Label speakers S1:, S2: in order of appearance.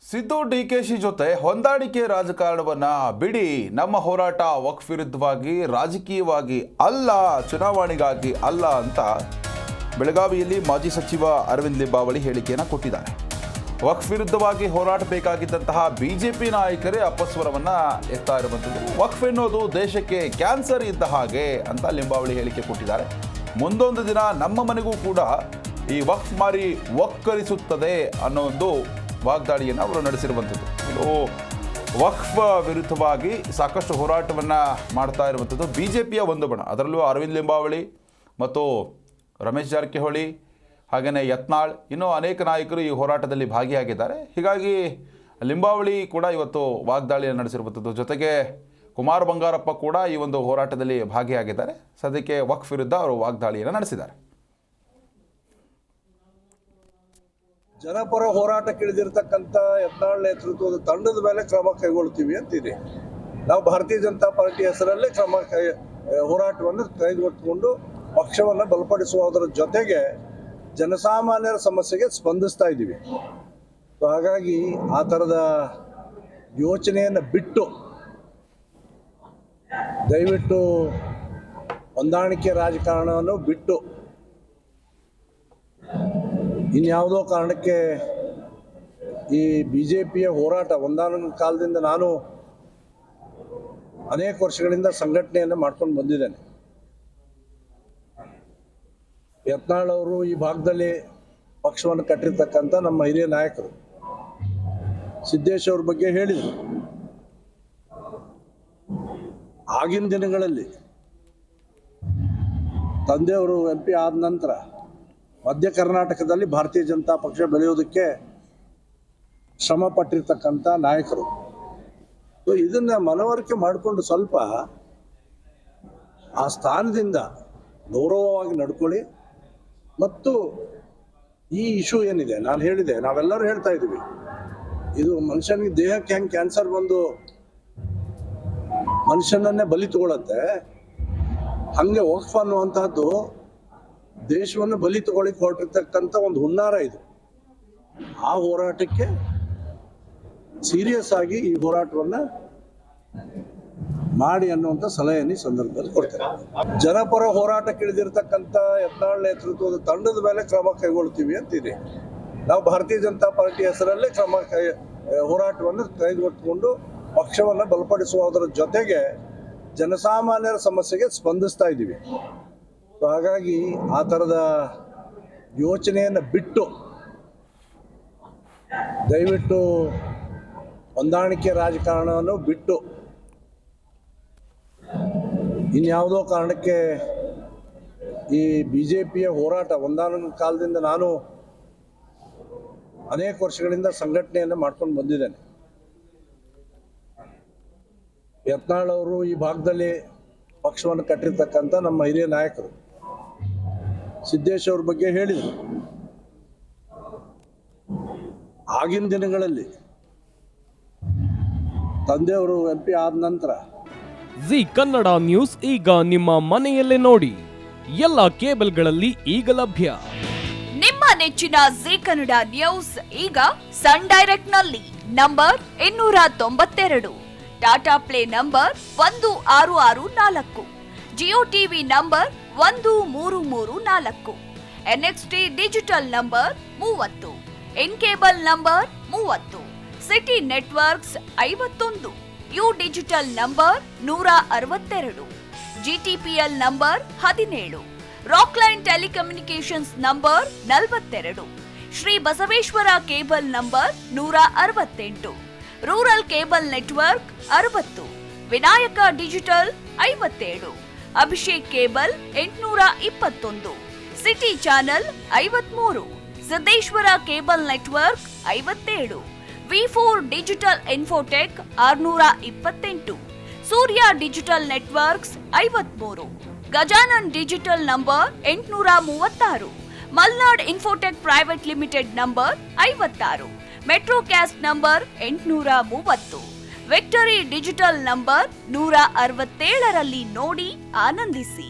S1: ಸಿದ್ದು ಡಿಕೆಶಿ ಜೊತೆ ಹೊಂದಾಣಿಕೆ ರಾಜಕಾರಣವನ್ನ ಬಿಡಿ, ನಮ್ಮ ಹೋರಾಟ ವಕ್ಫ್ ವಿರುದ್ಧವಾಗಿ ರಾಜಕೀಯವಾಗಿ ಅಲ್ಲ, ಚುನಾವಣೆಗಾಗಿ ಅಲ್ಲ ಅಂತ ಬೆಳಗಾವಿಯಲ್ಲಿ ಮಾಜಿ ಸಚಿವ ಅರವಿಂದ್ ಲಿಂಬಾವಳಿ ಹೇಳಿಕೆಯನ್ನು ಕೊಟ್ಟಿದ್ದಾರೆ. ವಕ್ಫ್ ವಿರುದ್ಧವಾಗಿ ಹೋರಾಟ ಬೇಕಾಗಿದ್ದಂತಹ ಬಿಜೆಪಿ ನಾಯಕರೇ ಅಪಸ್ವರವನ್ನು ಎತ್ತಾ ಇರುವಂಥದ್ದು. ವಕ್ಫ್ ಎನ್ನುವುದು ದೇಶಕ್ಕೆ ಕ್ಯಾನ್ಸರ್ ಇದ್ದ ಹಾಗೆ ಅಂತ ಲಿಂಬಾವಳಿ ಹೇಳಿಕೆ ಕೊಟ್ಟಿದ್ದಾರೆ. ಮುಂದೊಂದು ದಿನ ನಮ್ಮ ಮನೆಗೂ ಕೂಡ ಈ ವಕ್ಫ್ ಮಾರಿ ಒಕ್ಕರಿಸುತ್ತದೆ ಅನ್ನೋ ಒಂದು ವಾಗ್ದಾಳಿಯನ್ನು ಅವರು ನಡೆಸಿರುವಂಥದ್ದು. ಇದು ವಕ್ಫ್ ವಿರುದ್ಧವಾಗಿ ಸಾಕಷ್ಟು ಹೋರಾಟವನ್ನು ಮಾಡ್ತಾ ಇರುವಂಥದ್ದು ಬಿಜೆಪಿಯ ಒಂದು ಬಣ. ಅದರಲ್ಲೂ ಅರವಿಂದ್ ಲಿಂಬಾವಳಿ ಮತ್ತು ರಮೇಶ್ ಜಾರಕಿಹೊಳಿ ಹಾಗೆಯೇ ಯತ್ನಾಳ್ ಇನ್ನೂ ಅನೇಕ ನಾಯಕರು ಈ ಹೋರಾಟದಲ್ಲಿ ಭಾಗಿಯಾಗಿದ್ದಾರೆ. ಹೀಗಾಗಿ ಲಿಂಬಾವಳಿ ಕೂಡ ಇವತ್ತು ವಾಗ್ದಾಳಿಯನ್ನು ನಡೆಸಿರುವಂಥದ್ದು. ಜೊತೆಗೆ ಕುಮಾರ್ ಬಂಗಾರಪ್ಪ ಕೂಡ ಈ ಒಂದು ಹೋರಾಟದಲ್ಲಿ ಭಾಗಿಯಾಗಿದ್ದಾರೆ. ಸದ್ಯಕ್ಕೆ ವಕ್ಫ್ ವಿರುದ್ಧ ಅವರು ವಾಗ್ದಾಳಿಯನ್ನು ನಡೆಸಿದ್ದಾರೆ.
S2: ಜನಪರ ಹೋರಾಟಕ್ಕಿಳಿದಿರ್ತಕ್ಕಂಥ ಯತ್ನಾಳ್ ನೇತೃತ್ವದ ತಂಡದ ಮೇಲೆ ಕ್ರಮ ಕೈಗೊಳ್ತೀವಿ ಅಂತೀರಿ. ನಾವು ಭಾರತೀಯ ಜನತಾ ಪಾರ್ಟಿ ಹೆಸರಲ್ಲೇ ಹೋರಾಟವನ್ನು ಕೈಗೊಳ್ಳಿಕೊಂಡು ಪಕ್ಷವನ್ನು ಬಲಪಡಿಸುವುದರ ಜೊತೆಗೆ ಜನಸಾಮಾನ್ಯರ ಸಮಸ್ಯೆಗೆ ಸ್ಪಂದಿಸ್ತಾ ಇದ್ದೀವಿ. ಹಾಗಾಗಿ ಆ ಥರದ ಯೋಚನೆಯನ್ನು ಬಿಟ್ಟು ದಯವಿಟ್ಟು ಹೊಂದಾಣಿಕೆ ರಾಜಕಾರಣವನ್ನು ಬಿಟ್ಟು ಇನ್ಯಾವುದೋ ಕಾರಣಕ್ಕೆ ಈ BJPಯ ಹೋರಾಟ ಒಂದಾನೊಂದು ಕಾಲದಿಂದ ನಾನು ಅನೇಕ ವರ್ಷಗಳಿಂದ ಸಂಘಟನೆಯನ್ನು ಮಾಡ್ಕೊಂಡು ಬಂದಿದ್ದೇನೆ. ಯತ್ನಾಳ್ ಅವರು ಈ ಭಾಗದಲ್ಲಿ ಪಕ್ಷವನ್ನು ಕಟ್ಟಿರ್ತಕ್ಕಂಥ ನಮ್ಮ ಹಿರಿಯ ನಾಯಕರು ಸಿದ್ದೇಶ್ ಅವ್ರ ಬಗ್ಗೆ ಹೇಳಿದರು. ಆಗಿನ ದಿನಗಳಲ್ಲಿ ತಂದೆಯವರು MP ಆದ ನಂತರ ಮಧ್ಯ ಕರ್ನಾಟಕದಲ್ಲಿ ಭಾರತೀಯ ಜನತಾ ಪಕ್ಷ ಬೆಳೆಯೋದಕ್ಕೆ ಶ್ರಮ ಪಟ್ಟಿರ್ತಕ್ಕಂಥ ನಾಯಕರು. ಇದನ್ನು ಮನವರಿಕೆ ಮಾಡಿಕೊಂಡು ಸ್ವಲ್ಪ ಆ ಸ್ಥಾನದಿಂದ ಗೌರವವಾಗಿ ನಡ್ಕೊಳ್ಳಿ. ಮತ್ತು ಈ ಇಶ್ಯೂ ಏನಿದೆ, ನಾನು ಹೇಳಿದೆ, ನಾವೆಲ್ಲರೂ ಹೇಳ್ತಾ ಇದ್ದೀವಿ, ಇದು ಮನುಷ್ಯನಿಗೆ ದೇಹಕ್ಕೆ ಹೆಂಗೆ ಕ್ಯಾನ್ಸರ್ ಬಂದು ಮನುಷ್ಯನನ್ನೇ ಬಲಿ ತಗೊಳತ್ತೆ, ಹಾಗೆ ವಕ್ಫ್ ಅನ್ನುವಂತಹದ್ದು ದೇಶವನ್ನು ಬಲಿ ತಗೊಳ್ಳಿಕ್ಕೆ ಹೊರಟಿರ್ತಕ್ಕಂಥ ಒಂದು ಹುನ್ನಾರ ಇದು. ಆ ಹೋರಾಟಕ್ಕೆ ಸೀರಿಯಸ್ ಆಗಿ ಈ ಹೋರಾಟವನ್ನು ಮಾಡಿ ಅನ್ನುವಂಥ ಸಲಹೆಯನ್ನು ಈ ಸಂದರ್ಭದಲ್ಲಿ ಕೊಡ್ತಾರೆ. ಜನಪರ ಹೋರಾಟಕ್ಕಿಳಿದಿರ್ತಕ್ಕಂಥ ಯತ್ನಾಳ್ ನೇತೃತ್ವದ ತಂಡದ ಮೇಲೆ ಕ್ರಮ ಕೈಗೊಳ್ತೀವಿ ಅಂತೀರಿ. ನಾವು ಭಾರತೀಯ ಜನತಾ ಪಾರ್ಟಿ ಹೆಸರಲ್ಲೇ ಹೋರಾಟವನ್ನು ಕೈಗೊಳ್ಳಿಕೊಂಡು ಪಕ್ಷವನ್ನು ಬಲಪಡಿಸುವುದರ ಜೊತೆಗೆ ಜನಸಾಮಾನ್ಯರ ಸಮಸ್ಯೆಗೆ ಸ್ಪಂದಿಸ್ತಾ ಇದ್ದೀವಿ. ಹಾಗಾಗಿ ಆ ಥರದ ಯೋಚನೆಯನ್ನು ಬಿಟ್ಟು ದಯವಿಟ್ಟು ಹೊಂದಾಣಿಕೆ ರಾಜಕಾರಣವನ್ನು ಬಿಟ್ಟು ಇನ್ಯಾವುದೋ ಕಾರಣಕ್ಕೆ ಈ BJPಯ ಹೋರಾಟ ಒಂದಾನೊಂದು ಕಾಲದಿಂದ ನಾನು ಅನೇಕ ವರ್ಷಗಳಿಂದ ಸಂಘಟನೆಯನ್ನು ಮಾಡ್ಕೊಂಡು ಬಂದಿದ್ದೇನೆ. ಯತ್ನಾಳ್ ಅವರು ಈ ಭಾಗದಲ್ಲಿ ಪಕ್ಷವನ್ನು ಕಟ್ಟಿರ್ತಕ್ಕಂಥ ನಮ್ಮ ಹಿರಿಯ ನಾಯಕರು ಸಿದ್ದೇಶ್ ಅವ್ರ ಬಗ್ಗೆ ಹೇಳಿದರು. ಆಗಿನ ದಿನಗಳಲ್ಲಿ ತಂದೆಯವರು MP ಆದ ನಂತರ
S3: ಜಿ ಕನ್ನಡ ನ್ಯೂಸ್ ಈಗ ನಿಮ್ಮ ಮನೆಯಲ್ಲೇ ನೋಡಿ. ಎಲ್ಲ ಕೇಬಲ್ಗಳಲ್ಲಿ ಈಗ ಲಭ್ಯ.
S4: ನಿಮ್ಮ ನೆಚ್ಚಿನ ಜಿ ಕನ್ನಡ ನ್ಯೂಸ್ ಈಗ ಸನ್ ಡೈರೆಕ್ಟ್ ನಲ್ಲಿ number 292, Tata play number 1664, Jio TV number 1334, NXT digital number 30, in cable number 30, city networks 51, U digital number 162, GTPL number 17, Rockline telecommunications number 42, Shri Basaveshwara cable number 168, rural cable network 60, Vinayaka digital 57, Abhishek cable 821, city channel 53, Siddeshwara cable network 57, V4 digital Infotech 628, Surya digital networks 53, Gajanan digital number 836, Malnad Infotech private limited number 56, Metrocast number 830, Victory Digital number 167ರಲ್ಲಿ ನೋಡಿ ಆನಂದಿಸಿ.